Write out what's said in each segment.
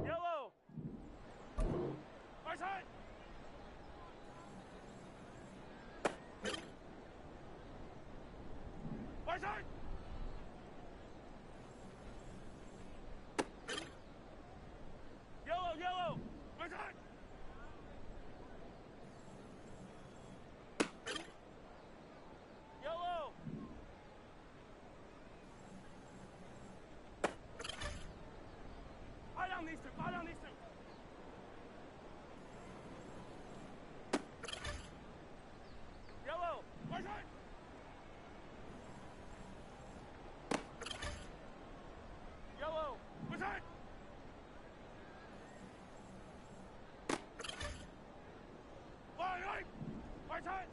Yellow! Right side! Right side! Yellow, yellow! Right side! Yellow! Eye down these two, eye down these two! Yellow! Right side! Yellow! Right side! Right side!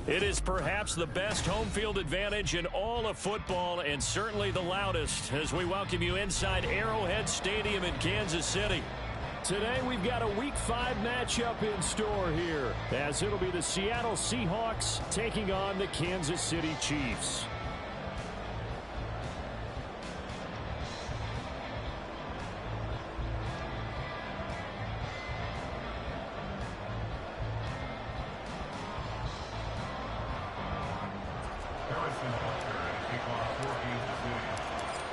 It is perhaps the best home field advantage in all of football, and certainly the loudest, as we welcome you inside Arrowhead Stadium in Kansas City. Today we've got a Week 5 matchup in store here, as it'll be the Seattle Seahawks taking on the Kansas City Chiefs.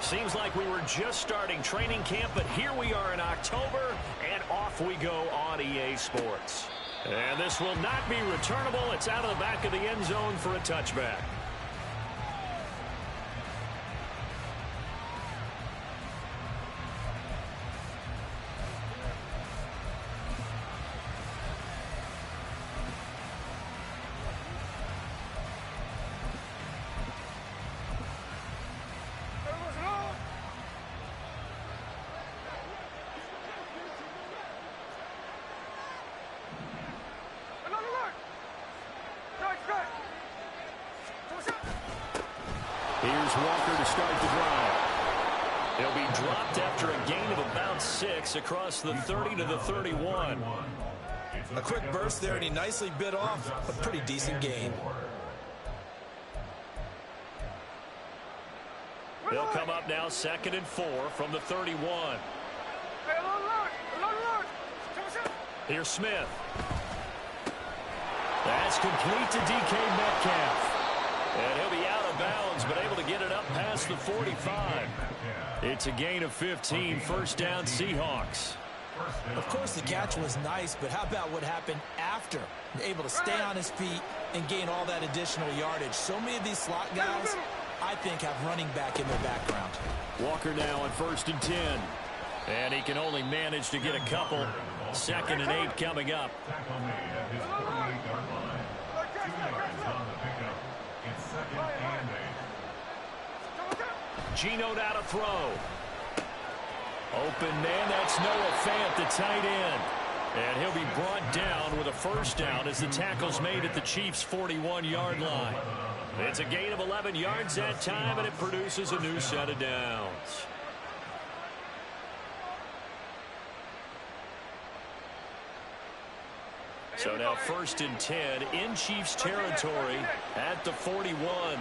Seems like we were just starting training camp, but here we are in October, and off we go on EA Sports. And this will not be returnable. It's out of the back of the end zone for a touchback. Here's Walker to start the drive. He'll be dropped after a gain of about 6 across the 30 to the 31. A quick burst there, and he nicely bit off a pretty decent gain. They'll come up now 2nd and 4 from the 31. Here's Smith. That's complete to DK Metcalf. And he'll be out of bounds, but able to get it up past the 45. It's a gain of 15, first down Seahawks. Of course, the catch was nice, but how about what happened after? Able to stay on his feet and gain all that additional yardage. So many of these slot guys, I think, have running back in their background. Walker now on 1st and 10. And he can only manage to get a couple. 2nd and 8 coming up. Geno now to throw. Open man, that's Noah Fant, the tight end. And he'll be brought down with a first down as the tackle's made at the Chiefs' 41-yard line. It's a gain of 11 yards that time, and it produces a new set of downs. So now 1st and 10 in Chiefs territory at the 41.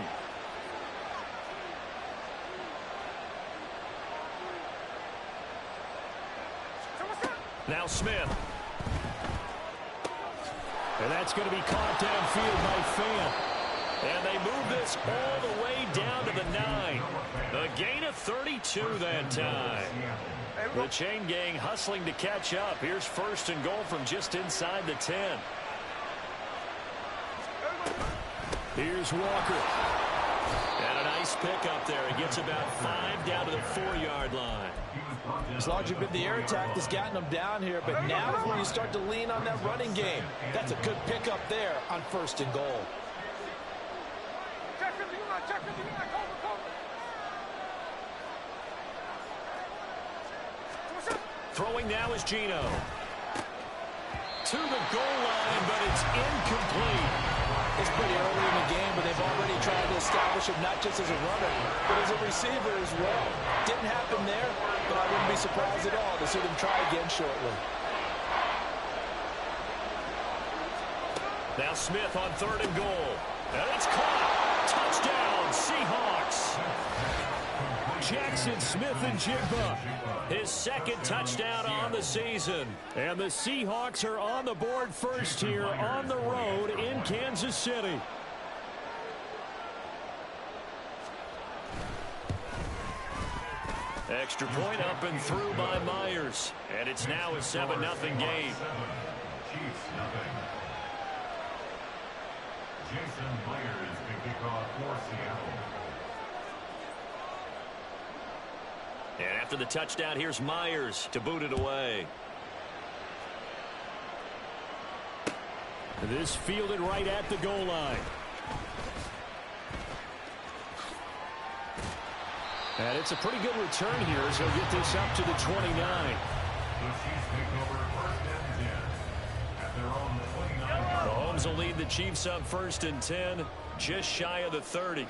Now Smith. And that's going to be caught downfield by Fant. And they move this all the way down to the 9. A gain of 32 that time. The chain gang hustling to catch up. Here's 1st and goal from just inside the 10. Here's Walker. And a nice pickup there. He gets about 5 down to the 4-yard line. It's largely been the air attack that's gotten them down here, but now is when you start to lean on that running game. That's a good pickup there on 1st and goal. Throwing now is Geno. To the goal line, but it's incomplete. It's pretty early in the game, but they've already tried to establish him not just as a runner, but as a receiver as well. Didn't happen there, but I wouldn't be surprised at all to see them try again shortly. Now Smith on 3rd and goal. And it's caught. Touchdown, Seahawks. Jackson Smith-Njigba, his 2nd touchdown on the season. And the Seahawks are on the board first here on the road in Kansas City. Extra point up and through by Myers. And it's now a 7-0 game. Jason Myers to kick off for Seattle. And after the touchdown, here's Myers to boot it away. This fielded right at the goal line. And it's a pretty good return here as he'll get this up to the 29. The Chiefs take over 1st and 10 at their own 29. Mahomes will lead the Chiefs up 1st and 10, just shy of the 30.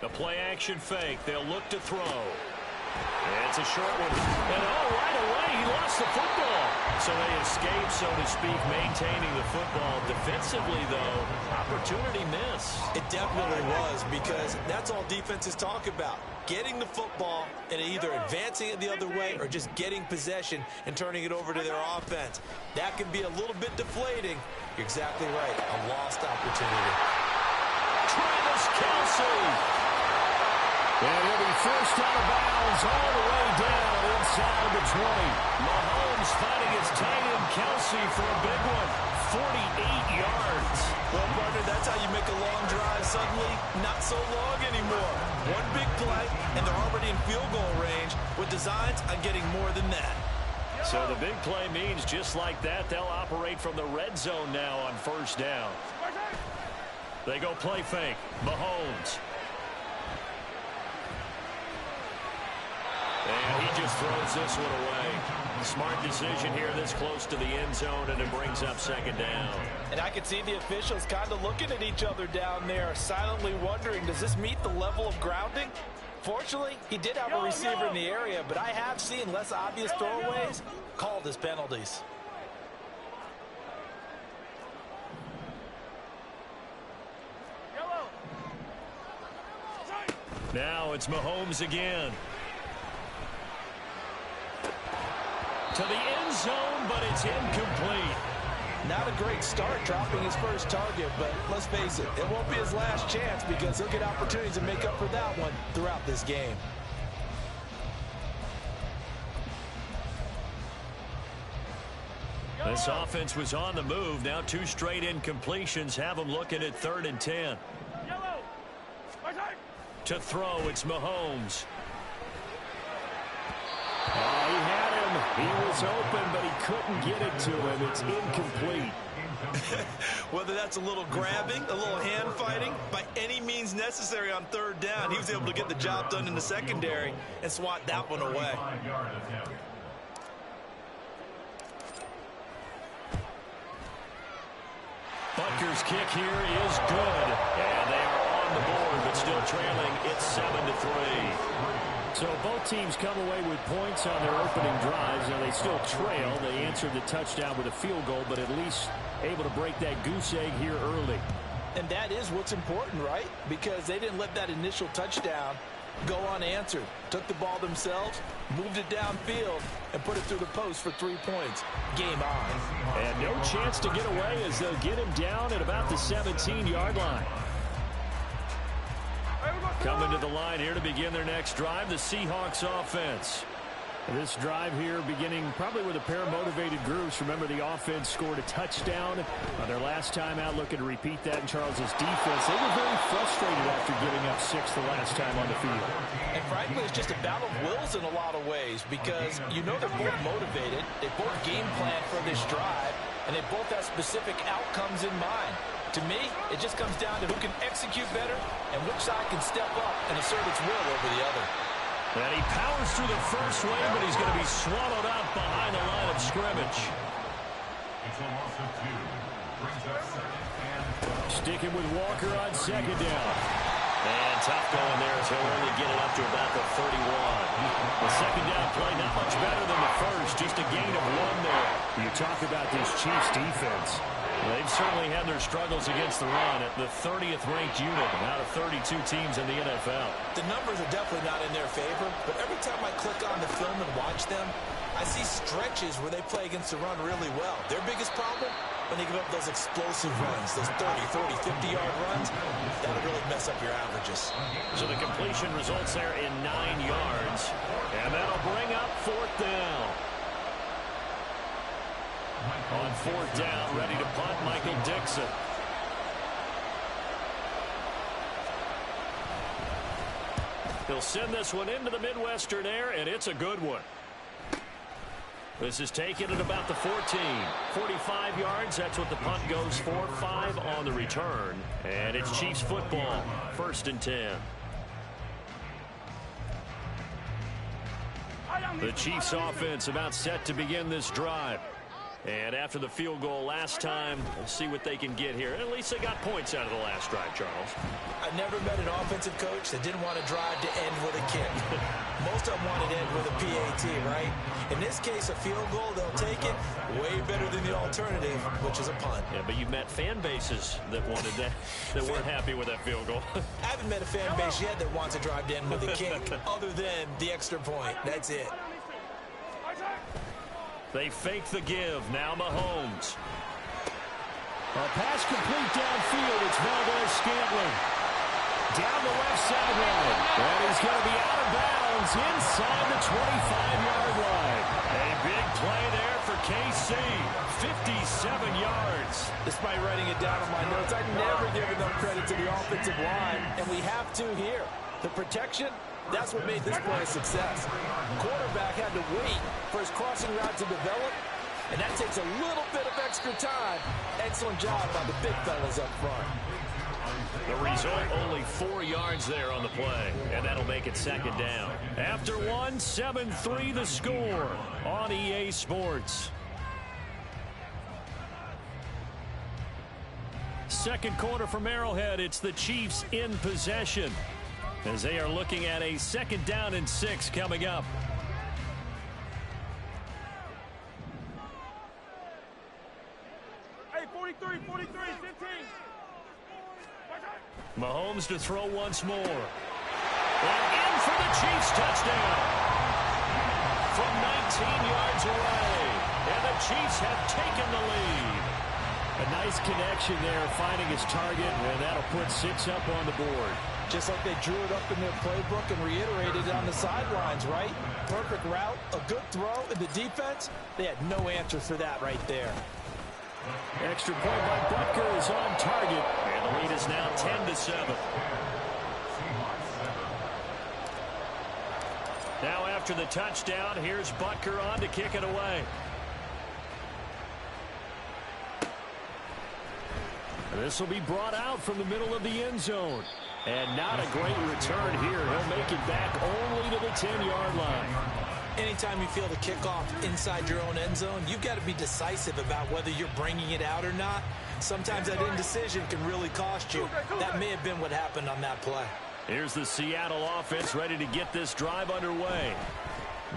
The play action fake. They'll look to throw. And it's a short one. And right away, he lost the football. So they escape, so to speak, maintaining the football. Defensively, though, opportunity miss. It definitely was, because that's all defenses talk about. Getting the football and either advancing it the other way or just getting possession and turning it over to their offense. That can be a little bit deflating. You're exactly right. A lost opportunity. Travis Kelce. And he'll be forced out of bounds all the way down inside the 20. Mahomes finding his tight end Kelce for a big one. 48 yards. Well, partner, that's how you make a long drive suddenly not so long anymore. One big play, and they're already in field goal range with designs on getting more than that. So the big play means just like that, they'll operate from the red zone now on 1st down. They go play fake. Mahomes. And he just throws this one away. Smart decision here this close to the end zone, and it brings up second down. And I can see the officials kind of looking at each other down there, silently wondering, does this meet the level of grounding? Fortunately, he did have a receiver in the area, but I have seen less obvious throwaways called as penalties. Now it's Mahomes again. To the end zone, but it's incomplete. Not a great start dropping his first target, but let's face it, it won't be his last chance because he'll get opportunities to make up for that one throughout this game. This offense was on the move. Now 2 straight incompletions have them looking at 3rd and 10. To throw, it's Mahomes. Oh, he had him. He was open, but he couldn't get it to him. It's incomplete. Whether that's a little grabbing, a little hand fighting, by any means necessary on 3rd down, he was able to get the job done in the secondary and swat that one away. Butker's kick here is good. And they are on the board, but still trailing. It's 7-3. So both teams come away with points on their opening drives. Now they still trail. They answered the touchdown with a field goal, but at least able to break that goose egg here early. And that is what's important, right? Because they didn't let that initial touchdown go unanswered. Took the ball themselves, moved it downfield, and put it through the post for 3 points. Game on. And no chance to get away as they'll get him down at about the 17-yard line. Coming to the line here to begin their next drive, the Seahawks offense. This drive here beginning probably with a pair of motivated groups. Remember, the offense scored a touchdown on their last time out, looking to repeat that in Charles's defense. They were very frustrated after giving up 6 the last time on the field. And frankly, it's just a battle of wills in a lot of ways because you know they're both motivated. They both game plan for this drive, and they both have specific outcomes in mind. To me, it just comes down to who can execute better and which side can step up and assert its will over the other. And he powers through the first wave, but he's going to be swallowed up behind the line of scrimmage. It's a loss of 2. Brings up 2nd and 12. Sticking with Walker on 2nd down. And tough going there as he'll only get it up to about the 31. The 2nd down play not much better than the first, just a gain of 1 there. You talk about this Chiefs defense. They've certainly had their struggles against the run at the 30th ranked unit out of 32 teams in the NFL. The numbers are definitely not in their favor, but every time I click on the film and watch them, I see stretches where they play against the run really well. Their biggest problem, when they give up those explosive runs, those 30, 40, 50-yard runs, that'll really mess up your averages. So the completion results there in 9 yards, and that'll bring up 4th down. On 4th down, ready to punt, Michael Dixon. He'll send this one into the Midwestern air, and it's a good one. This is taken at about the 14. 45 yards, that's what the punt goes for. 5 on the return, and it's Chiefs football, 1st and 10. The Chiefs offense about set to begin this drive. And after the field goal last time, we'll see what they can get here. At least they got points out of the last drive, Charles. I never met an offensive coach that didn't want to drive to end with a kick. Most of them wanted to end with a PAT, right? In this case, a field goal, they'll take it. Way better than the alternative, which is a punt. Yeah, but you've met fan bases that wanted that, that weren't happy with that field goal. I haven't met a fan base yet that wants to drive to end with a kick, other than the extra point. That's it. They fake the give. Now Mahomes. A pass complete downfield. It's Valdez-Scantling. Down the left sideline. And he's going to be out of bounds inside the 25-yard line. A big play there for KC. 57 yards. Despite writing it down on my notes, I never give enough credit to the offensive line, and we have to here. The protection, that's what made this play a success. The quarterback had to wait for his crossing route to develop, and that takes a little bit of extra time. Excellent job by the big fellas up front. The result, only 4 yards there on the play, and that'll make it second down. After one, 7-3 the score on EA Sports. Second quarter from Arrowhead, it's the Chiefs in possession as they are looking at a 2nd down and 6 coming up. Hey, 43, 15. Mahomes to throw once more. And in for the Chiefs touchdown. From 19 yards away. And the Chiefs have taken the lead. A nice connection there, finding his target, and that'll put 6 up on the board. Just like they drew it up in their playbook and reiterated it on the sidelines, right? Perfect route, a good throw, and the defense, they had no answer for that right there. Extra point by Butker is on target, and the lead is now 10-7. Now after the touchdown, here's Butker on to kick it away. This will be brought out from the middle of the end zone. And not a great return here. He'll make it back only to the 10-yard line. Anytime you feel the kickoff inside your own end zone, you've got to be decisive about whether you're bringing it out or not. Sometimes that indecision can really cost you. That may have been what happened on that play. Here's the Seattle offense ready to get this drive underway.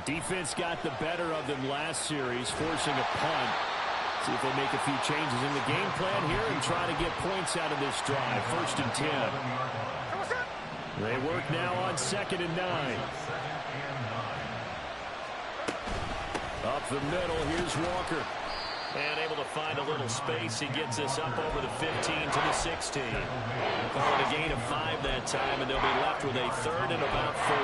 Defense got the better of them last series, forcing a punt. See if they make a few changes in the game plan here and try to get points out of this drive. 1st and 10. They work now on 2nd and 9. Up the middle, here's Walker. And able to find a little space. He gets this up over the 15 to the 16. Calling a gain of 5 that time, and they'll be left with a 3rd and about 4.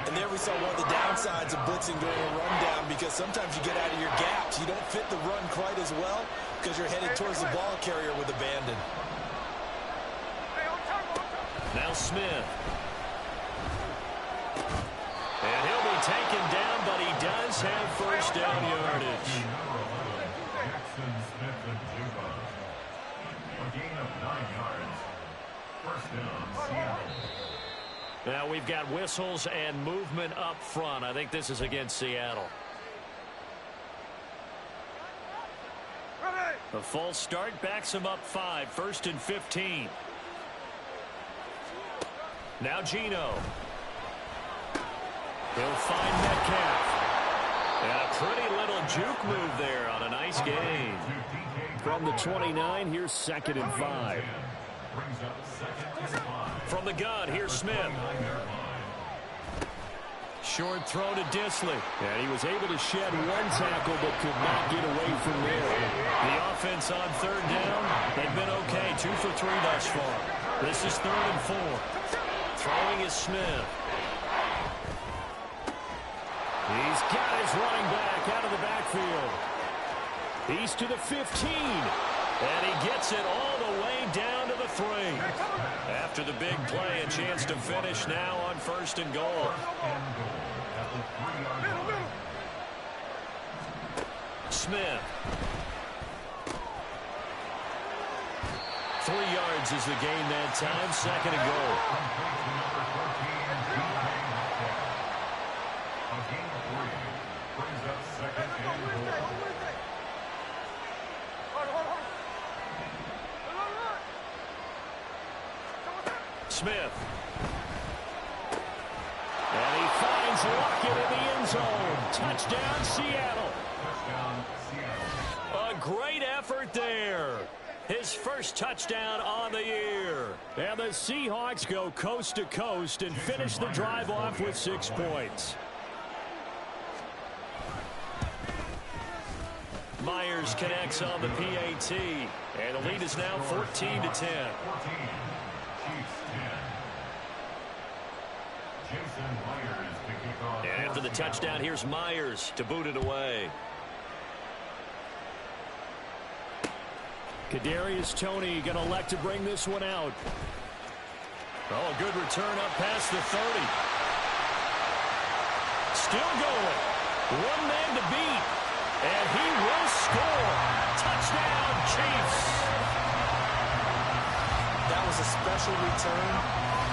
And there we saw one of the downsides of blitzing during a rundown, because sometimes you get out of your gaps. You don't fit the run quite as well because you're headed towards the ball carrier with abandon. Now Smith. And he'll be taken down, but he does have 1st down yardage. Now we've got whistles and movement up front. I think this is against Seattle. The false start backs him up 5. 1st and 15. Now Geno. He'll find Metcalf. And a pretty little juke move there on a nice gain. From the 29, here's 2nd and 5. From the gun, here's Smith. Short throw to Disley. And he was able to shed 1 tackle but could not get away from there. The offense on 3rd down, they've been okay. 2 for 3 thus far. This is 3rd and 4. Throwing is Smith. He's got his running back out of the backfield. He's to the 15. And he gets it all the way down to the 3. After the big play, a chance to finish now on 1st and goal. Smith. 3 yards is the gain that time. 2nd and goal. Smith. And he finds Lockett in the end zone. Touchdown, Seattle. A great effort there. His 1st touchdown on the year. And the Seahawks go coast to coast and finish the drive off with 6 points. Myers connects on the PAT. And the lead is now 14-10. And after the touchdown, here's Myers to boot it away. Kadarius Toney going to elect to bring this one out. Oh, a good return up past the 30. Still going. 1 man to beat. And he will score. Touchdown, Chiefs. That was a special return,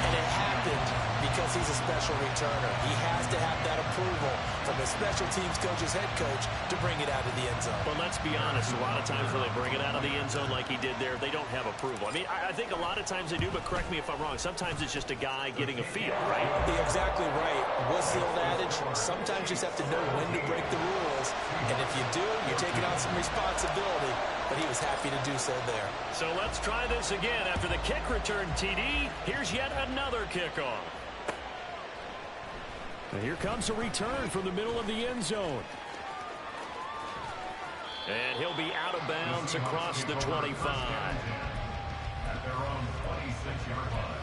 and it happened because he's a special returner. He has to have that approval from his special teams coach's head coach to bring it out of the end zone. But let's be honest, a lot of times when they bring it out of the end zone like he did there, they don't have approval. I mean, I think a lot of times they do, but correct me if I'm wrong. Sometimes it's just a guy getting a feel, right? You're exactly right. What's the old adage? Sometimes you just have to know when to break the rules. And if you do, you're taking on some responsibility. But he was happy to do so there. So let's try this again. After the kick return TD, here's yet another kickoff. And here comes a return from the middle of the end zone. And he'll be out of bounds across the 25. At their own 26-yard line.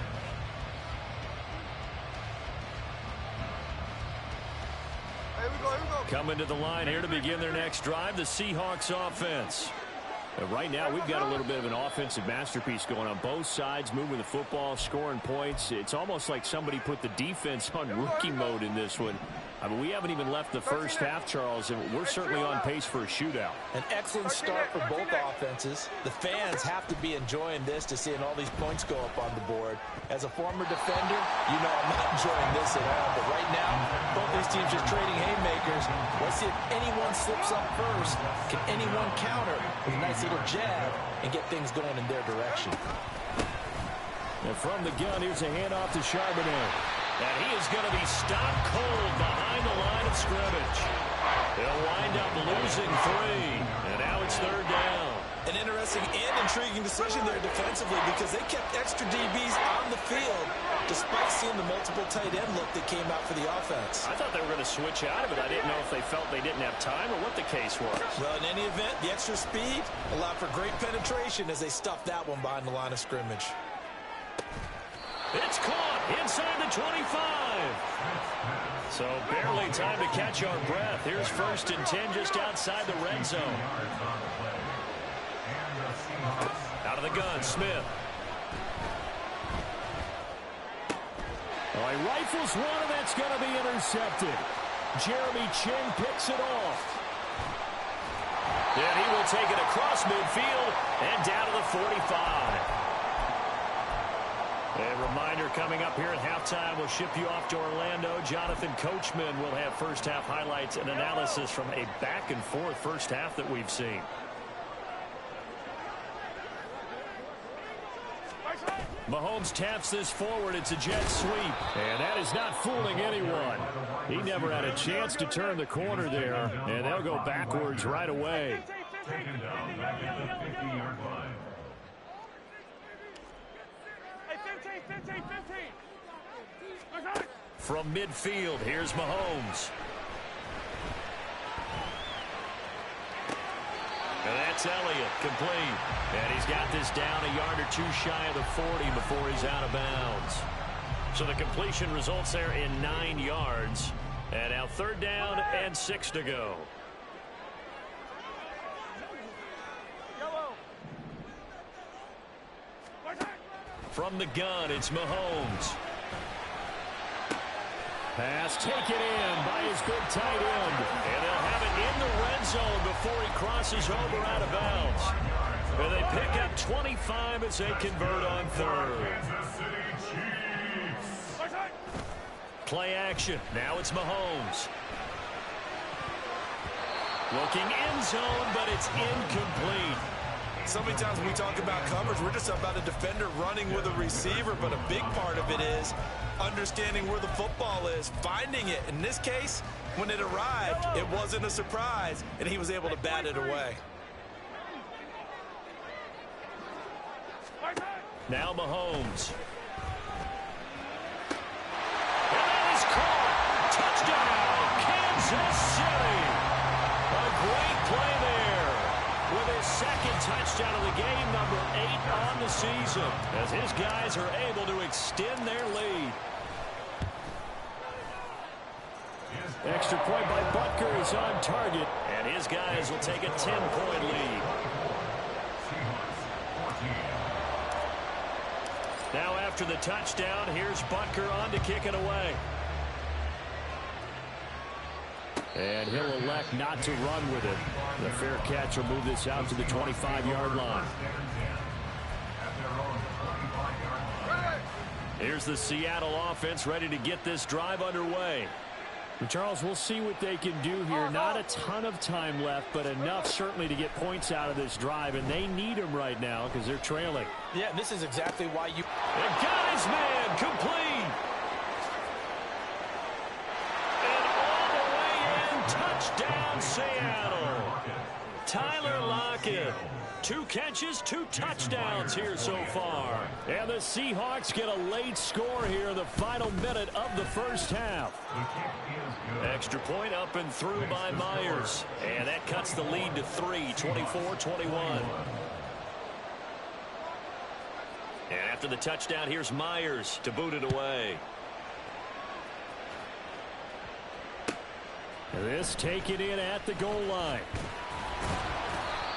Here we go. Coming to the line here to begin their next drive, the Seahawks offense. Right now, we've got a little bit of an offensive masterpiece going on both sides, moving the football, scoring points. It's almost like somebody put the defense on rookie mode in this one. I mean, we haven't even left the first half, Charles, and we're certainly on pace for a shootout. An excellent start for both offenses. The fans have to be enjoying this to seeing all these points go up on the board. As a former defender, you know I'm not enjoying this at all. But right now, both these teams just trading haymakers. Let's see if anyone slips up first. Can anyone counter with a nice little jab and get things going in their direction? And from the gun, here's a handoff to Charbonnet. And he is going to be stopped cold behind the line of scrimmage. He'll wind up losing 3. And now it's third down. An interesting and intriguing decision there defensively because they kept extra DBs on the field despite seeing the multiple tight end look that came out for the offense. I thought they were going to switch out of it. I didn't know if they felt they didn't have time or what the case was. Well, in any event, the extra speed allowed for great penetration as they stuffed that one behind the line of scrimmage. It's caught inside the 25. So barely time to catch our breath. Here's 1st and 10 just outside the red zone. Out of the gun, Smith. He rifles one, and that's going to be intercepted. Jeremy Chinn picks it off. And he will take it across midfield and down to the 45. A reminder coming up here at halftime, we'll ship you off to Orlando. Jonathan Coachman will have first half highlights and analysis from a back-and-forth first half that we've seen. Mahomes taps this forward. It's a jet sweep. And that is not fooling anyone. He never had a chance to turn the corner there. And they'll go backwards right away. Taken down back at the 50-yard line. Hey, 15. From midfield, here's Mahomes. And that's Elliott, complete. And he's got this down a yard or 2 shy of the 40 before he's out of bounds. So the completion results there in 9 yards. And now 3rd down and 6 to go. From the gun, it's Mahomes. Pass taken in by his big tight end. And they'll have it in the red zone before he crosses over out of bounds. And they pick up 25 as they convert on 3rd. Play action. Now it's Mahomes. Looking end zone, but it's incomplete. So many times when we talk about coverage, we're just about a defender running with a receiver, but a big part of it is understanding where the football is, finding it. In this case, when it arrived, it wasn't a surprise, and he was able to bat it away. Now Mahomes. And that is caught. Touchdown, Kansas City. A great play there. With his 2nd touchdown of the game, number 8 on the season, as his guys are able to extend their lead. Extra point by Butker is on target, and his guys will take a 10-point lead. Now after the touchdown, here's Butker on to kick it away. And he'll elect not to run with it. The fair catch will move this out to the 25-yard line. At their own 25-yard Here's the Seattle offense ready to get this drive underway. And Charles, we'll see what they can do here. Not a ton of time left, but enough certainly to get points out of this drive, and they need them right now because they're trailing. Yeah, this is exactly why you... And got his man complete. And all the way in, touchdown Seattle. Tyler Lockett. 2 catches, 2 touchdowns here so far. And the Seahawks get a late score here in the final minute of the first half. Extra point up and through by Myers. And that cuts the lead to 3, 24-21. And after the touchdown, here's Myers to boot it away. This taken in at the goal line.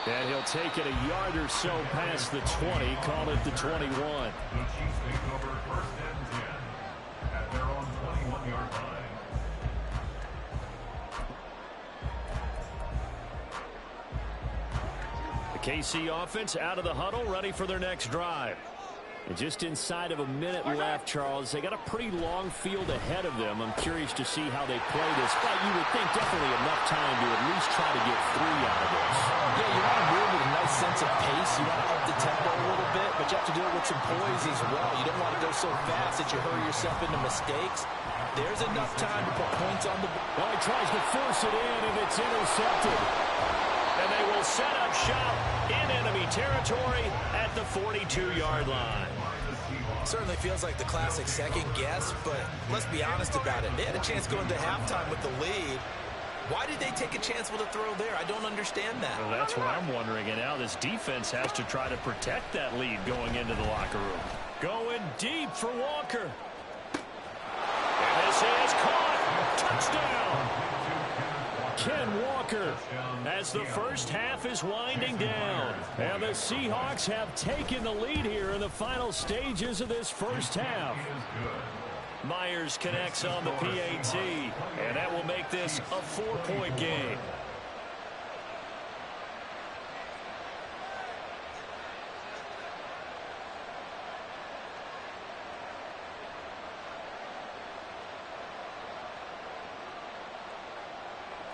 And he'll take it a yard or so past the 20, call it the 21. The Chiefs take over first and 10 at their own 21-yard line. The KC offense out of the huddle, ready for their next drive. And just inside of a minute left, Charles. They got a pretty long field ahead of them. I'm curious to see how they play this. But you would think definitely enough time to at least try to get 3 out of this. Yeah, you want to move with a nice sense of pace. You want to up the tempo a little bit, but you have to do it with some poise as well. You don't want to go so fast that you hurry yourself into mistakes. There's enough time to put points on the board. Well, he tries to force it in, and it's intercepted. And they will set up shop in enemy territory at the 42-yard line. Certainly feels like the classic second guess, but let's be honest about it. They had a chance going to halftime with the lead. Why did they take a chance with a throw there? I don't understand that. Well, that's what I'm wondering. And now this defense has to try to protect that lead going into the locker room. Going deep for Walker. And this is caught. Touchdown. Ken Walker as the first half is winding down. And the Seahawks have taken the lead here in the final stages of this first half. Myers connects on the PAT, and that will make this a 4-point game.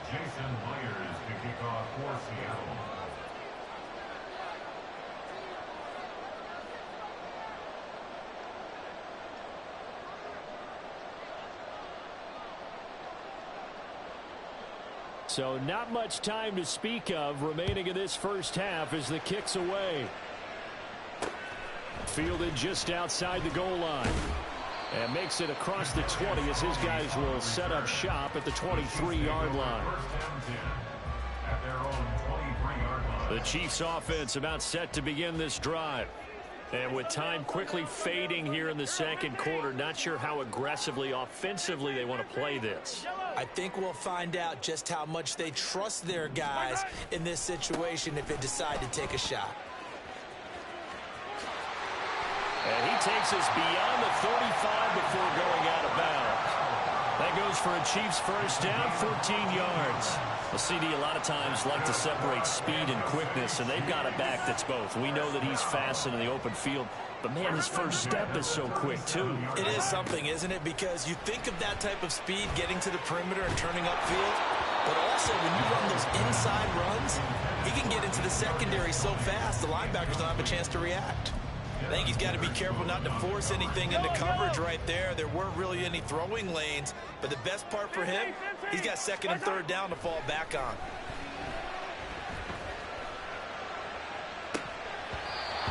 Jason Myers to kick off for Seattle. So not much time to speak of remaining in this first half as the kick's away. Fielded just outside the goal line. And makes it across the 20 as his guys will set up shop at the 23-yard line. The Chiefs offense about set to begin this drive. And with time quickly fading here in the second quarter, not sure how aggressively, offensively they want to play this. I think we'll find out just how much they trust their guys in this situation if they decide to take a shot. And he takes us beyond the 35 before going out of bounds. That goes for a Chiefs first down, 14 yards. The CD a lot of times like to separate speed and quickness, and they've got a back that's both. We know that he's fast in the open field, but man, his first step is so quick too. It is something, isn't it? Because you think of that type of speed getting to the perimeter and turning upfield, but also when you run those inside runs, he can get into the secondary so fast the linebackers don't have a chance to react. I think he's got to be careful not to force anything into coverage right there. There weren't really any throwing lanes, but the best part for him, he's got second and third down to fall back on.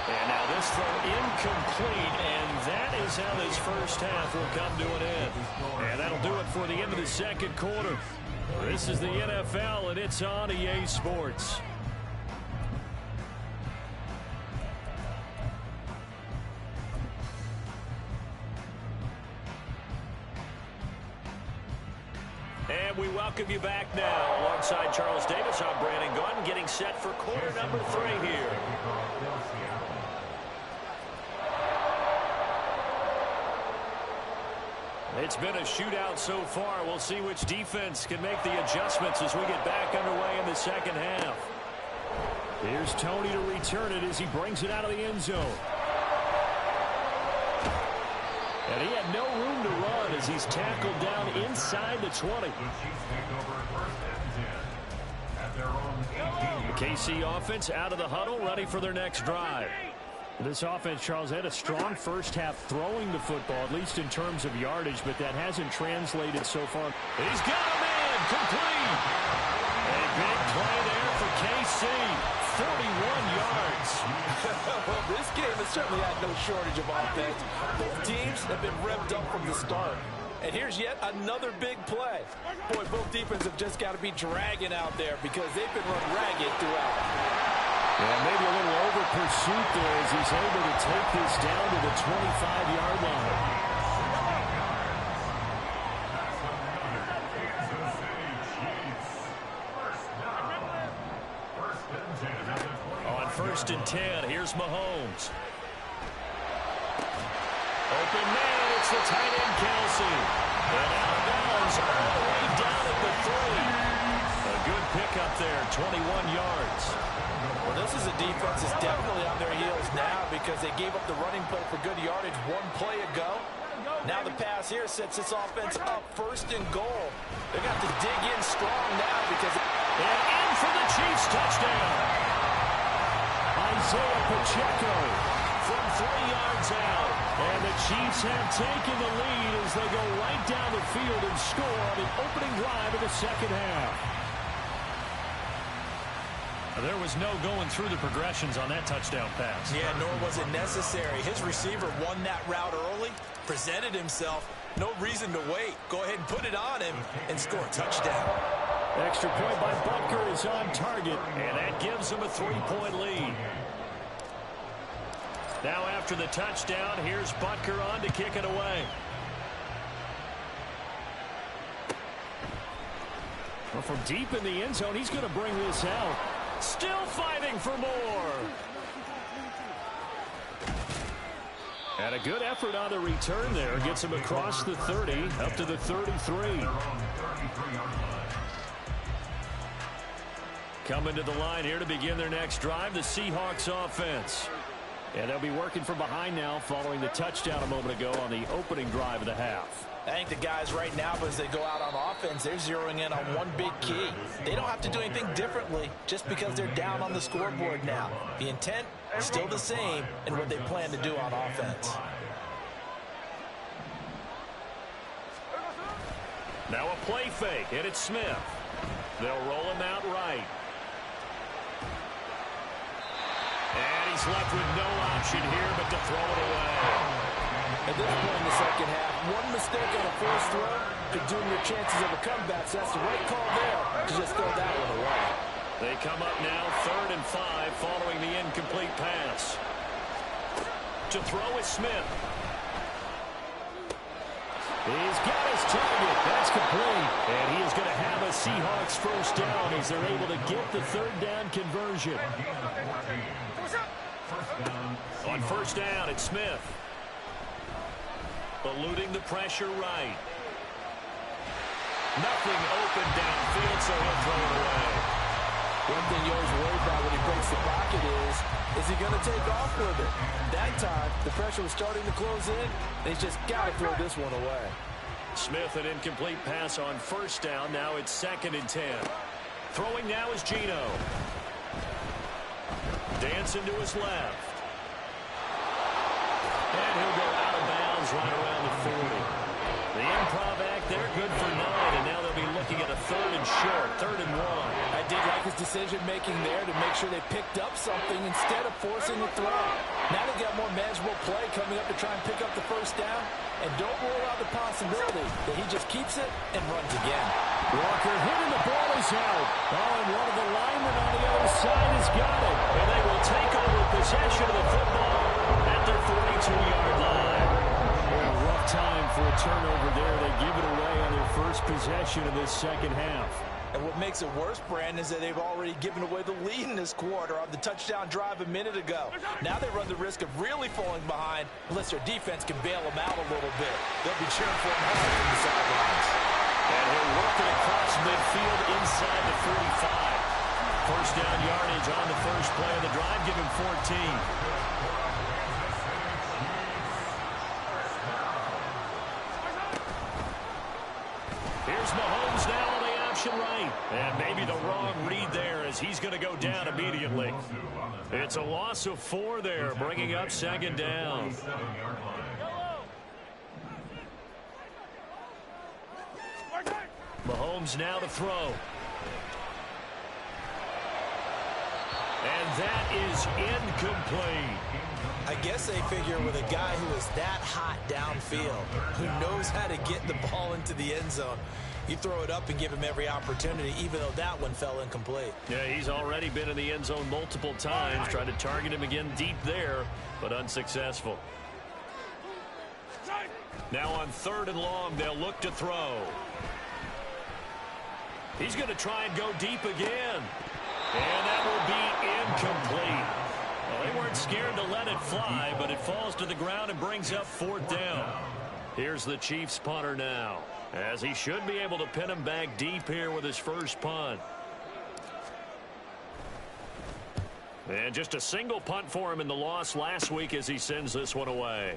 And now this throw incomplete, and that is how this first half will come to an end. And that'll do it for the end of the second quarter. This is the NFL, and it's on EA Sports. And we welcome you back now. Alongside Charles Davis, I'm Brandon Gaudin, getting set for quarter number 3 here. It's been a shootout so far. We'll see which defense can make the adjustments as we get back underway in the second half. Here's Tony to return it as he brings it out of the end zone. And he had no room to run as he's tackled down inside the 20. The KC offense out of the huddle, ready for their next drive. This offense, Charles, had a strong first half throwing the football, at least in terms of yardage, but that hasn't translated so far. He's got him in, complete. A big play there for KC, 41 yards. Well, this game has certainly had no shortage of offense. Both teams have been revved up from the start. And here's yet another big play. Boy, both defenses have just got to be dragging out there because they've been run ragged throughout. Yeah, maybe a little over pursuit there as he's able to take this down to the 25-yard line. On 1st and 10, here's Mahomes. Open man, it's the tight end, Kelsey. And out of bounds all the way down at the 3. A good pickup there, 21 yards. Well, this is a defense that's definitely on their heels now because they gave up the running play for good yardage one play ago. Now the pass here sets this offense up 1st and goal. They're going to have to dig in strong now because... And in for the Chiefs touchdown. Isaiah Pacheco from 3 yards out. And the Chiefs have taken the lead as they go right down the field and score on the opening drive of the second half. There was no going through the progressions on that touchdown pass. Yeah, nor was it necessary. His receiver won that route early, presented himself. No reason to wait. Go ahead and put it on him and score a touchdown. Extra point by Butker is on target, and that gives him a 3-point lead. Now after the touchdown, here's Butker on to kick it away. Well, from deep in the end zone, he's going to bring this out. Still fighting for more. And a good effort on the return there. Gets him across the 30, up to the 33. Coming to the line here to begin their next drive, the Seahawks offense. And they'll be working from behind now following the touchdown a moment ago on the opening drive of the half. I think the guys right now, as they go out on offense, they're zeroing in on one big key. They don't have to do anything differently just because they're down on the scoreboard now. The intent is still the same in what they plan to do on offense. Now a play fake, and it's Smith. They'll roll him out right. And he's left with no option here but to throw it away. At this point in the second half, one mistake on a forced throw could doom your chances of a comeback. So that's the right call there to just throw that one away. They come up now 3rd and 5 following the incomplete pass. To throw is Smith. He's got his target. That's complete. And he is going to have a Seahawks first down as they're able to get the 3rd down conversion. On 1st down, it's Smith. Eluding the pressure right. Nothing open downfield, so he'll throw it away. One thing you always worry about when he breaks the pocket is he going to take off with it? That time, the pressure was starting to close in, and he's just got to throw this one away. Smith, an incomplete pass on 1st down. Now it's 2nd and 10. Throwing now is Geno. Dancing to his left. And he'll go out of bounds right around the 40. The improv act there, good for 9, and now they'll be looking at a 3rd and short, 3rd and 1. I did like his decision-making there to make sure they picked up something instead of forcing the throw. Now they got more manageable play coming up to try and pick up the 1st down, and don't rule out the possibility that he just keeps it and runs again. Walker hitting the ball is out. Oh, and one of the linemen on the other side has got it. And they will take over possession of the football at their 42-yard line. A rough time for a turnover there. They give it away on their first possession of this second half. And what makes it worse, Brandon, is that they've already given away the lead in this quarter on the touchdown drive a minute ago. Now they run the risk of really falling behind unless their defense can bail them out a little bit. They'll be cheering for him hard from the sidelines. And he'll work it across midfield inside the 45. 1st down yardage on the first play of the drive. Give him 14. Here's Mahomes now on the option right. And maybe the wrong read there as he's going to go down immediately. It's a loss of 4 there, bringing up second down. Mahomes now to throw. And that is incomplete. I guess they figure with a guy who is that hot downfield, who knows how to get the ball into the end zone, you throw it up and give him every opportunity, even though that one fell incomplete. Yeah, he's already been in the end zone multiple times, tried to target him again deep there, but unsuccessful. Now on 3rd and long, they'll look to throw. He's going to try and go deep again. And that will be incomplete. Well, they weren't scared to let it fly, but it falls to the ground and brings up 4th down. Here's the Chiefs punter now, as he should be able to pin him back deep here with his first punt. And just a single punt for him in the loss last week as he sends this one away.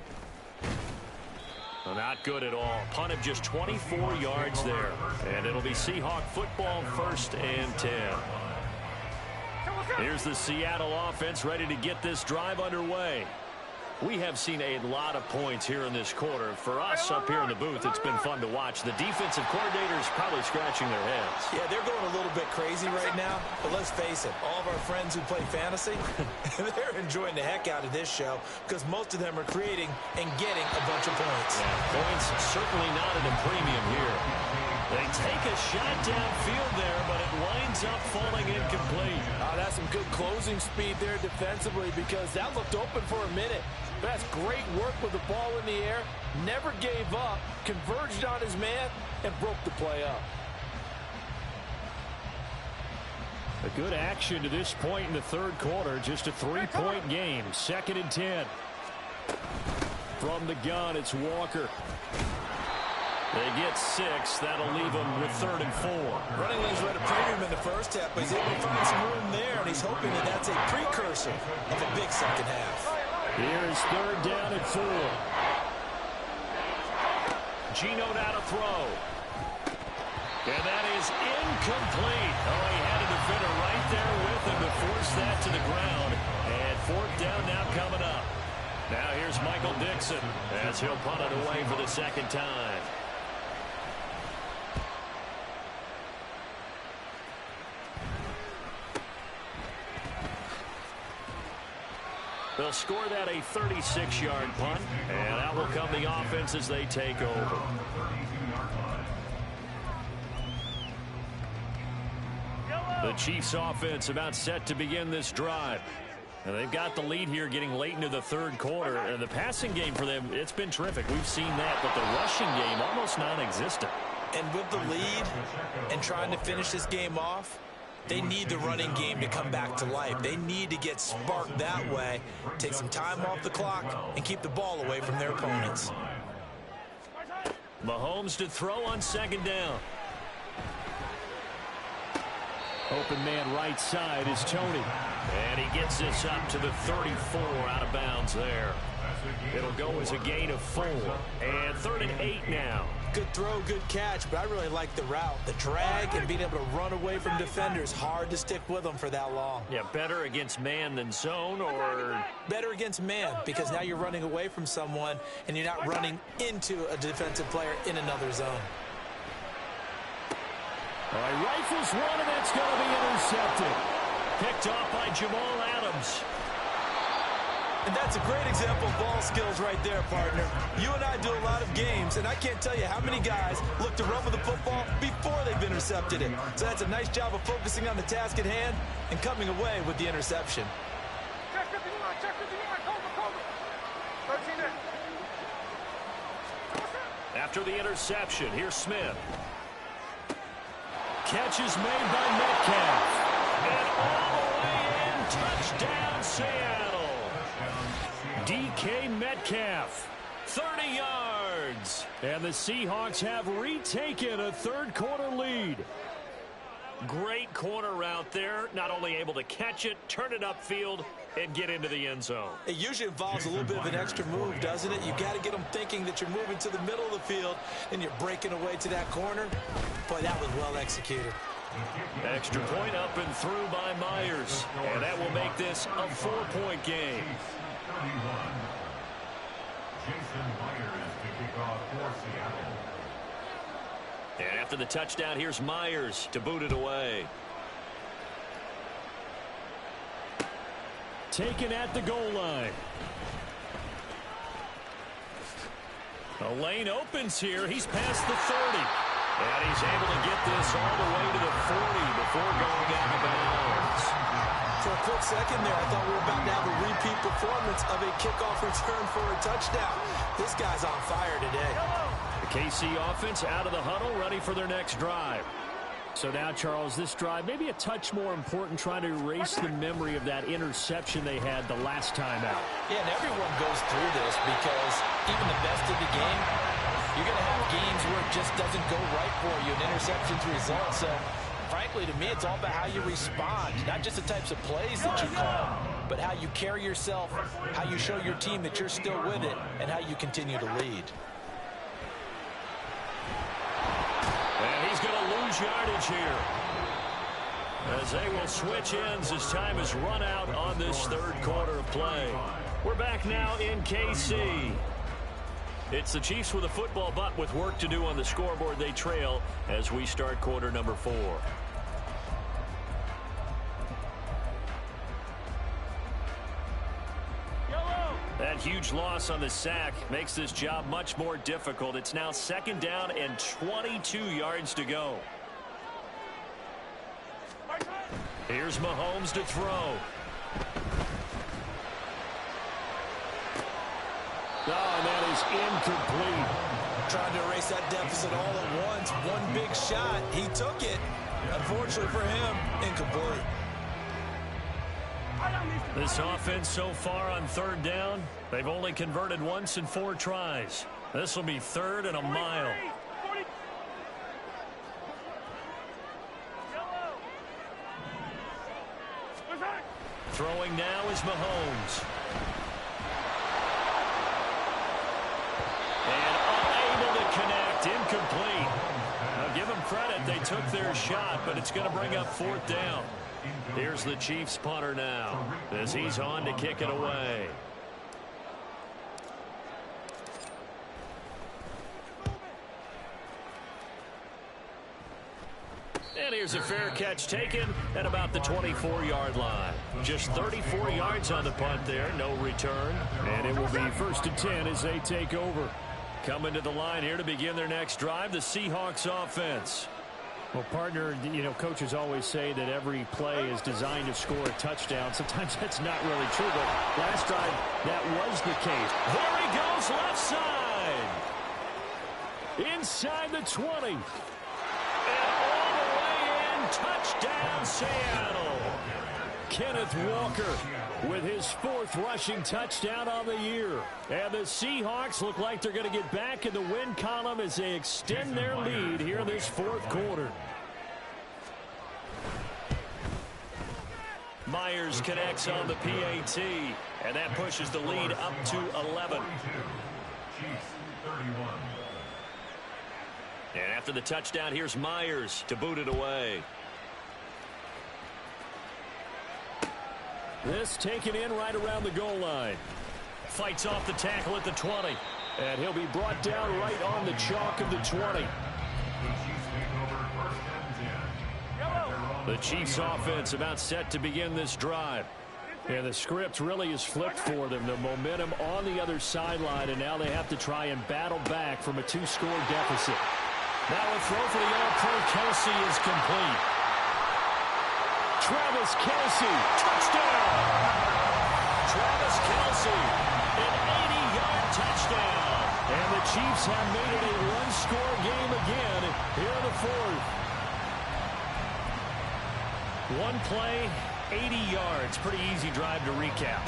Not good at all. Punt of just 24 yards there. And it'll be Seahawk football, 1st and 10. Here's the Seattle offense ready to get this drive underway. We have seen a lot of points here in this quarter. For us up here in the booth, it's been fun to watch. The defensive coordinators probably scratching their heads. Yeah, they're going a little bit crazy right now. But let's face it, all of our friends who play fantasy, they're enjoying the heck out of this show because most of them are creating and getting a bunch of points. Yeah, points certainly not at a premium here. They take a shot downfield there, but it winds up falling incomplete. That's some good closing speed there defensively because that looked open for a minute. But that's great work with the ball in the air. Never gave up, converged on his man, and broke the play up. A good action to this point in the 3rd quarter. Just a 3-point game. 2nd and 10. From the gun, it's Walker. They get 6. That'll leave them with 3rd and 4. Running lanes were at a premium in the first half, but he's able to find some room there, and he's hoping that that's a precursor of a big second half. Here's 3rd down and 4. Gino now to throw. And that is incomplete. Oh, he had a defender right there with him to force that to the ground. And 4th down now coming up. Now here's Michael Dixon as he'll punt it away for the 2nd time. They'll score that a 36-yard punt, and that will come the offense as they take over. The Chiefs offense about set to begin this drive. And they've got the lead here getting late into the 3rd quarter. And the passing game for them, it's been terrific. We've seen that, but the rushing game almost non-existent. And with the lead and trying to finish this game off, they need the running game to come back to life. They need to get sparked that way, take some time off the clock, and keep the ball away from their opponents. Mahomes to throw on 2nd down. Open man right side is Tony. And he gets this up to the 34 out of bounds there. It'll go as a gain of 4. And 3rd and 8 now. Good throw, good catch, but I really like the route. The drag and being able to run away from defenders. Hard to stick with them for that long. Yeah, better against man than zone, or? Better against man, because now you're running away from someone and you're not running into a defensive player in another zone. All right, rifles one, and that's going to be intercepted. Picked off by Jamal Adams. And that's a great example of ball skills right there, partner. You and I do a lot of games, and I can't tell you how many guys look to run with the football before they've intercepted it. So that's a nice job of focusing on the task at hand and coming away with the interception. Check 51, check 51, cover. 13 in. After the interception, here's Smith. Catch is made by Metcalf. And all the way in, touchdown Seattle. DK Metcalf, 30 yards. And the Seahawks have retaken a 3rd quarter lead. Great corner route there. Not only able to catch it, turn it upfield, and get into the end zone. It usually involves a little bit of an extra move, doesn't it? You've got to get them thinking that you're moving to the middle of the field and you're breaking away to that corner. Boy, that was well executed. Extra point up and through by Myers. And that will make this a 4-point game. Jason Myers to kick off for Seattle. And after the touchdown, here's Myers to boot it away. Taken at the goal line. The lane opens here. He's past the 30. And he's able to get this all the way to the 40 before going out of bounds. For a quick second there, I thought we were about to have a repeat performance of a kickoff return for a touchdown. This guy's on fire today. The KC offense out of the huddle, ready for their next drive. So now, Charles, this drive maybe a touch more important, trying to erase the memory of that interception they had the last time out. Yeah, and everyone goes through this because even the best of the game, you're going to have games where it just doesn't go right for you, and interceptions result. So, frankly, to me, it's all about how you respond, not just the types of plays that you call, but how you carry yourself, how you show your team that you're still with it, and how you continue to lead. And he's going to lose yardage here, as they will switch ends as time has run out on this third quarter of play. We're back now in KC. It's the Chiefs with a football, but with work to do on the scoreboard. They trail as we start quarter number 4. That huge loss on the sack makes this job much more difficult. It's now 2nd down and 22 yards to go. Here's Mahomes to throw. Oh, and that is incomplete. Trying to erase that deficit all at once. One big shot. He took it. Unfortunately for him, incomplete. This offense so far on 3rd down, they've only converted once in 4 tries. This will be 3rd and a mile. Throwing now is Mahomes. And unable to connect, incomplete. Now give them credit, they took their shot, but it's going to bring up 4th down. Here's the Chiefs punter now, as he's on to kick it away. And here's a fair catch taken at about the 24-yard line. Just 34 yards on the punt there, no return. And it will be 1st and 10 as they take over. Coming to the line here to begin their next drive, the Seahawks offense. Well, partner, you know, coaches always say that every play is designed to score a touchdown. Sometimes that's not really true, but last drive, that was the case. There he goes, left side. Inside the 20. And all the way in, touchdown, Seattle. Kenneth Walker with his 4th rushing touchdown on the year. And the Seahawks look like they're going to get back in the win column as they extend their lead here in this 4th quarter. Myers connects on the PAT, and that pushes the lead up to 11. And after the touchdown, here's Myers to boot it away. This taken in right around the goal line. Fights off the tackle at the 20. And he'll be brought down right on the chalk of the 20. The Chiefs offense about set to begin this drive. And the script really is flipped for them. The momentum on the other sideline, and now they have to try and battle back from a 2-score deficit. Now a throw for the All-Pro Kelsey is complete. Travis Kelce, touchdown! Travis Kelce, an 80-yard touchdown. And the Chiefs have made it a 1-score game again here in the 4th. One play, 80 yards. Pretty easy drive to recap.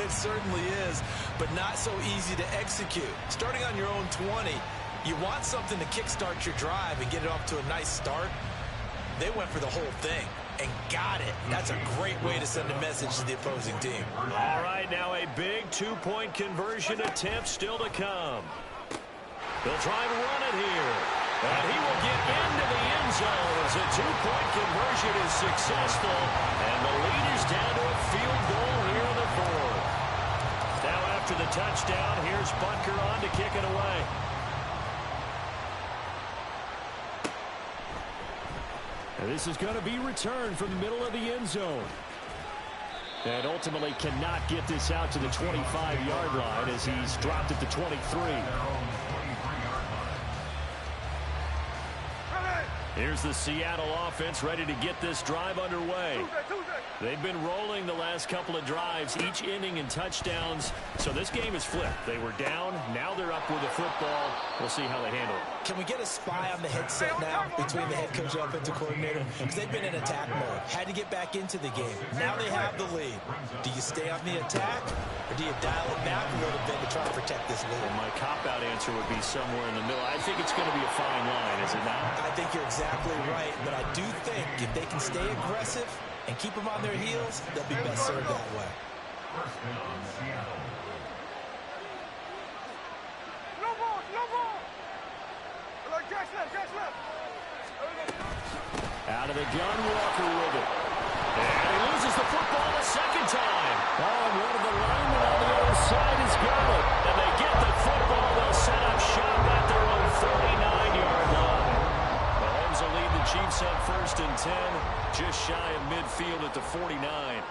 It certainly is, but not so easy to execute. Starting on your own 20, you want something to kickstart your drive and get it off to a nice start. They went for the whole thing, and got it. That's a great way to send a message to the opposing team. All right, now a big two-point conversion attempt still to come. They'll try and run it here. And he will get into the end zone as a two-point conversion is successful. And the lead is down to a field goal here in the fourth. Now after the touchdown, here's Butker on to kick it away. And this is going to be returned from the middle of the end zone. And ultimately cannot get this out to the 25-yard line as he's dropped at the 23. Here's the Seattle offense ready to get this drive underway. They've been rolling the last couple of drives, each inning in touchdowns. So this game is flipped. They were down. Now they're up with the football. We'll see how they handle it. Can we get a spy on the headset now between the head coach and offensive coordinator? Because they've been in attack mode. Had to get back into the game. Now they have the lead. Do you stay on the attack, or do you dial it back a little bit to try to protect this lead? Well, my cop-out answer would be somewhere in the middle. I think it's going to be a fine line, is it not? I think you're exactly right, but I do think if they can stay aggressive and keep them on their heels, they'll be best served that way. First down, Seattle. No ball. Like catch left. Out of the gun, Walker with it. And he loses the football a second time. Oh, and one of the linemen on the other side has got it. And they get the football. They'll set up shop at their own 49-yard line. Mahomes will lead the Chiefs up 1st and 10, just shy of midfield at the 49.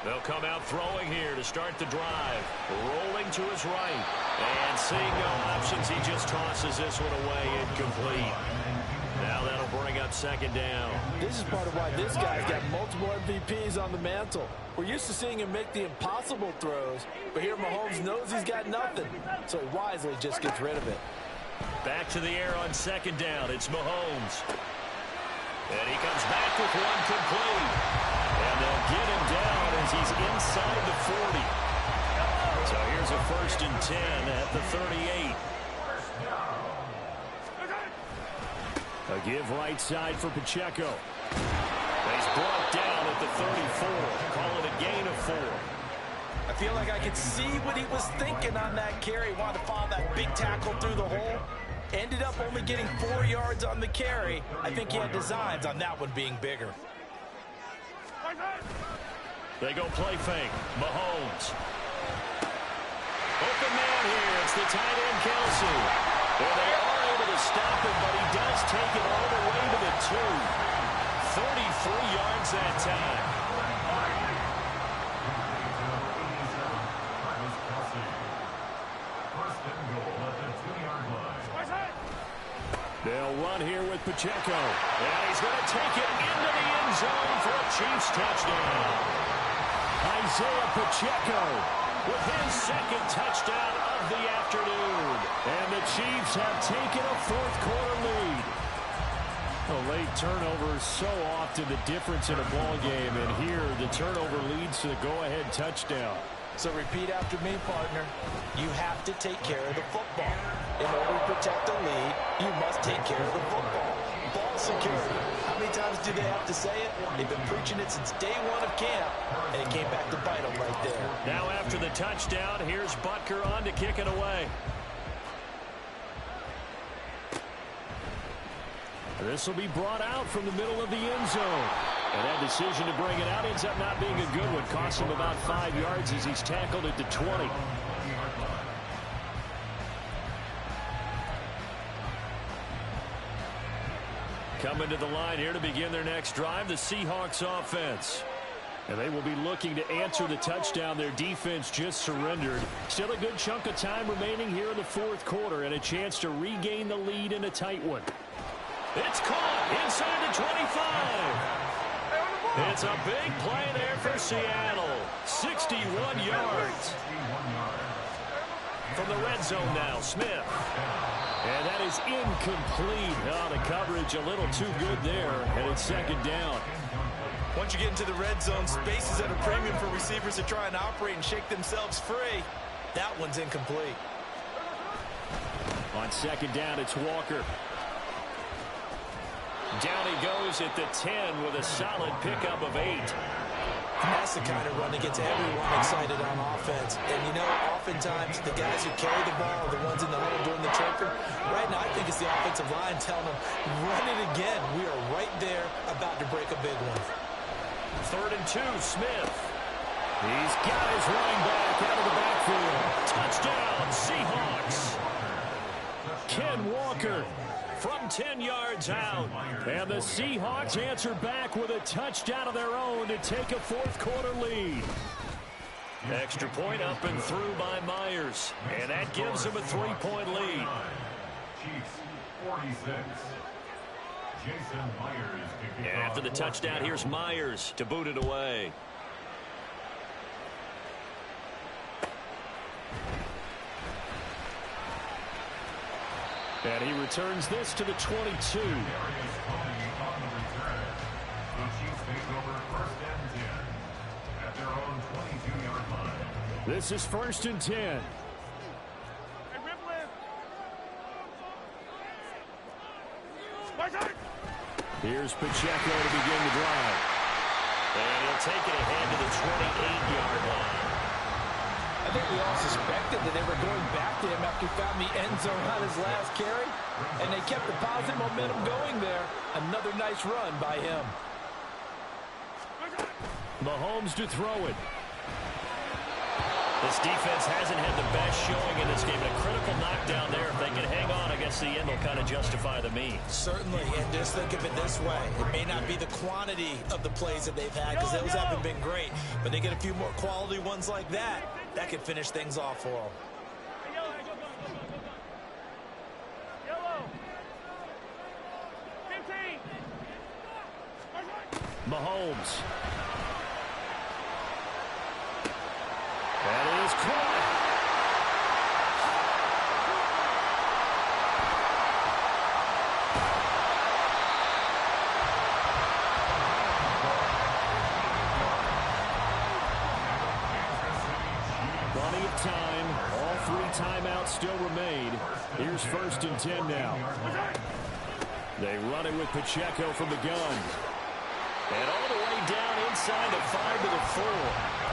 They'll come out throwing here to start the drive. Rolling to his right. And seeing no options, he just tosses this one away incomplete. Now that'll bring up 2nd down. This is part of why this guy's got multiple MVPs on the mantle. We're used to seeing him make the impossible throws, but here Mahomes knows he's got nothing, so he wisely just gets rid of it. Back to the air on 2nd down. It's Mahomes. And he comes back with one complete. And they'll get him down as he's inside the 40. So here's a 1st and 10 at the 38. A give right side for Pacheco. He's brought down at the 34. Call it a gain of 4. I feel like I could see what he was thinking on that carry. He wanted to follow that big tackle through the hole. Ended up only getting 4 yards on the carry. I think he had designs on that one being bigger. They go play fake. Mahomes. Open man here. It's the tight end, Kelsey. Well, they are able to stop him, but he does take it all the way to the 2. 33 yards that time. They'll run here with Pacheco. And he's going to take it into the end zone for a Chiefs touchdown. Isaiah Pacheco With his 2nd touchdown of the afternoon. And the Chiefs have taken a 4th quarter lead. A late turnover is so often the difference in a ball game, and here the turnover leads to the go-ahead touchdown. So repeat after me, partner. You have to take care of the football. In order to protect the lead, you must take care of the football. Ball security. How many times do they have to say it? They've been preaching it since day 1 of camp, and it came back to bite them right there. Now after the touchdown, here's Butker on to kick it away. This will be brought out from the middle of the end zone. And that decision to bring it out ends up not being a good one. Costs him about 5 yards as he's tackled at the 20. Coming to the line here to begin their next drive, the Seahawks offense. And they will be looking to answer the touchdown their defense just surrendered. Still a good chunk of time remaining here in the 4th quarter and a chance to regain the lead in a tight one. It's caught inside the 25. It's a big play there for Seattle. 61 yards. From the red zone now, Smith. And that is incomplete. Oh, the coverage a little too good there, and it's 2nd down. Once you get into the red zone, space is at a premium for receivers to try and operate and shake themselves free. That one's incomplete. On 2nd down, it's Walker. Down he goes at the 10 with a solid pickup of 8. And that's the kind of run that gets everyone excited on offense. And, you know, oftentimes the guys who carry the ball are the ones in the huddle doing the chirping. Right now, I think it's the offensive line telling them, run it again. We are right there about to break a big one. 3rd and 2, Smith. He's got his running back out of the backfield. Touchdown, Seahawks. Ken Walker from 10 yards out. And the Seahawks answer back with a touchdown of their own to take a 4th quarter lead. Extra point up and through by Myers. And that gives them a 3-point lead. Chiefs 46. Jason Myers to kick And after the off touchdown, 4th down. here's Myers to boot it away. And he returns this to the 22. Darius Toney on the return. The Chiefs take over 1st and 10 at their own 22-yard line. This is 1st and 10. Hey, Ripley. My side. Here's Pacheco to begin the drive. And he'll take it ahead to the 28-yard line. I think we all suspected that they were going back to him after he found the end zone on his last carry, and they kept the positive momentum going there. Another nice run by him. Mahomes to throw it. This defense hasn't had the best showing in this game. A critical knockdown there. If they can hang on, I guess the end will kind of justify the means. Certainly, and just think of it this way. It may not be the quantity of the plays that they've had because those haven't been great, but they get a few more quality ones like that. That could finish things off for them. Yellow. 15. Mahomes. That is caught. Plenty of time. All 3 timeouts still remain. Here's 1st and 10 now. They run it with Pacheco from the gun. And all the way down inside the 5 to the 4.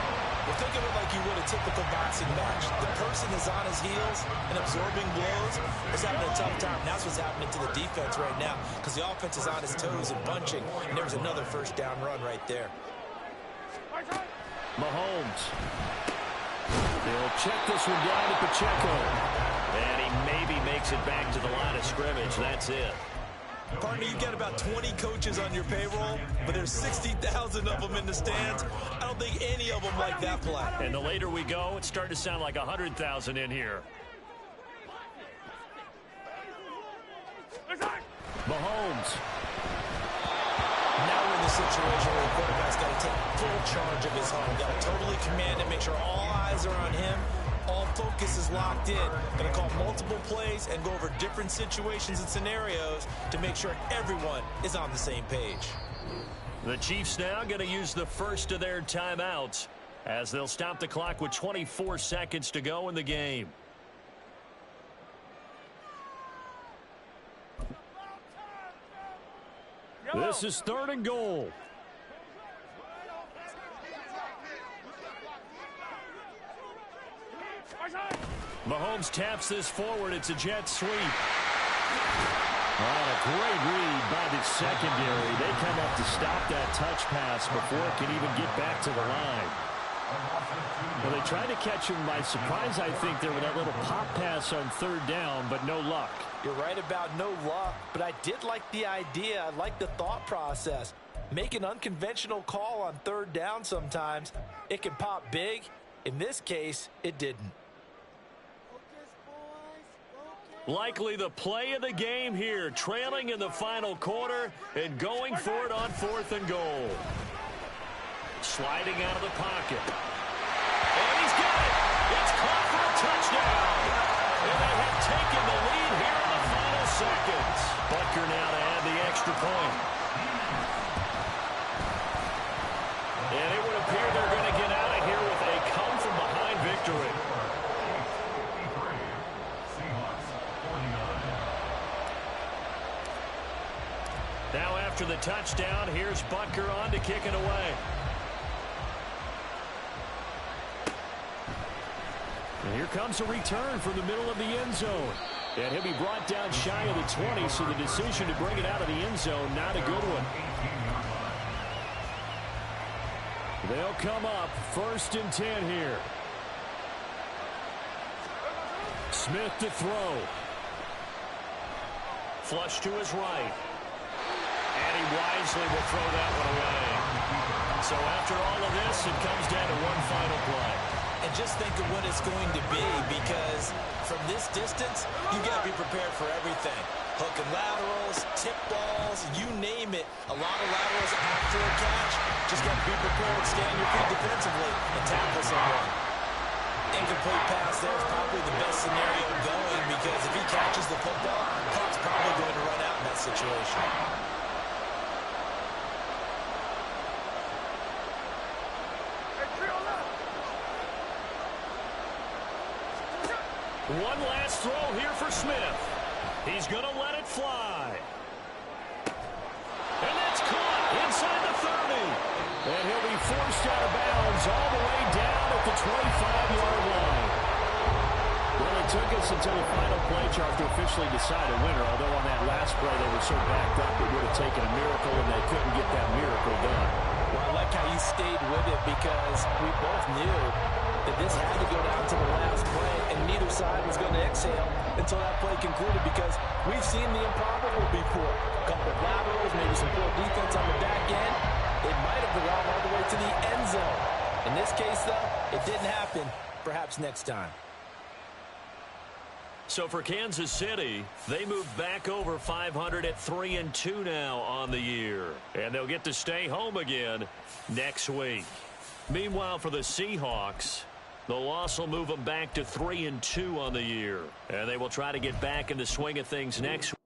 Well, think of it like you would a typical boxing match. The person is on his heels and absorbing blows is having a tough time. That's what's happening to the defense right now because the offense is on his toes and punching. And there's another 1st down run right there. Mahomes. They'll check this one down to Pacheco. And he maybe makes it back to the line of scrimmage. That's it. Partner, you've got about 20 coaches on your payroll, but there's 60,000 of them in the stands. I don't think any of them like that play. And the later we go, it's starting to sound like 100,000 in here. Mahomes. Now we're in the situation where the quarterback's got to take full charge of his home. Got to totally command it, make sure all eyes are on him. All focus is locked in. Going to call multiple plays and go over different situations and scenarios to make sure everyone is on the same page. The Chiefs now going to use the first of their timeouts as they'll stop the clock with 24 seconds to go in the game. This is 3rd and goal. Mahomes taps this forward. It's a jet sweep. A great read by the secondary. They come up to stop that touch pass before it can even get back to the line. Well, they tried to catch him by surprise, I think, there with that little pop pass on 3rd down, but no luck. You're right about no luck, but I did like the idea. I like the thought process. Make an unconventional call on 3rd down sometimes. It can pop big. In this case, it didn't. Likely the play of the game here, trailing in the final quarter and going for it on 4th and goal. Sliding out of the pocket. And he's got it. It's caught for a touchdown. And they have taken the lead here in the final seconds. Butker now to add the extra point. And it would appear they're going to get out of here with a come-from-behind victory. Now after the touchdown, here's Butker on to kick it away. And here comes a return from the middle of the end zone. And he'll be brought down shy of the 20, so the decision to bring it out of the end zone, not a good one. They'll come up 1st and 10 here. Smith to throw. Flush to his right. And he wisely will throw that one away. So after all of this, it comes down to one final play. And just think of what it's going to be, because from this distance, you got to be prepared for everything. Hook and laterals, tip balls, you name it. A lot of laterals after a catch. Just got to be prepared to stay on your feet defensively and tackle someone. Incomplete pass there is probably the best scenario going, because if he catches the football, clock's probably going to run out in that situation. One last throw here for Smith. He's going to let it fly. And that's caught inside the 30. And he'll be forced out of bounds all the way down at the 25-yard line. Well, it took us until the final play chart to officially decide a winner, although on that last play they were so backed up it would have taken a miracle, and they couldn't get that miracle done. Well, I like how you stayed with it, because we both knew that this had to go down to the last play, and neither side was going to exhale until that play concluded, because we've seen the improbable before. A couple of laterals, maybe some poor defense on the back end. It might have gone all the way to the end zone. In this case, though, it didn't happen. Perhaps next time. So for Kansas City, they move back over 500 at 3-2 now on the year. And they'll get to stay home again next week. Meanwhile, for the Seahawks, the loss will move them back to 3-2 on the year. And they will try to get back in the swing of things next week.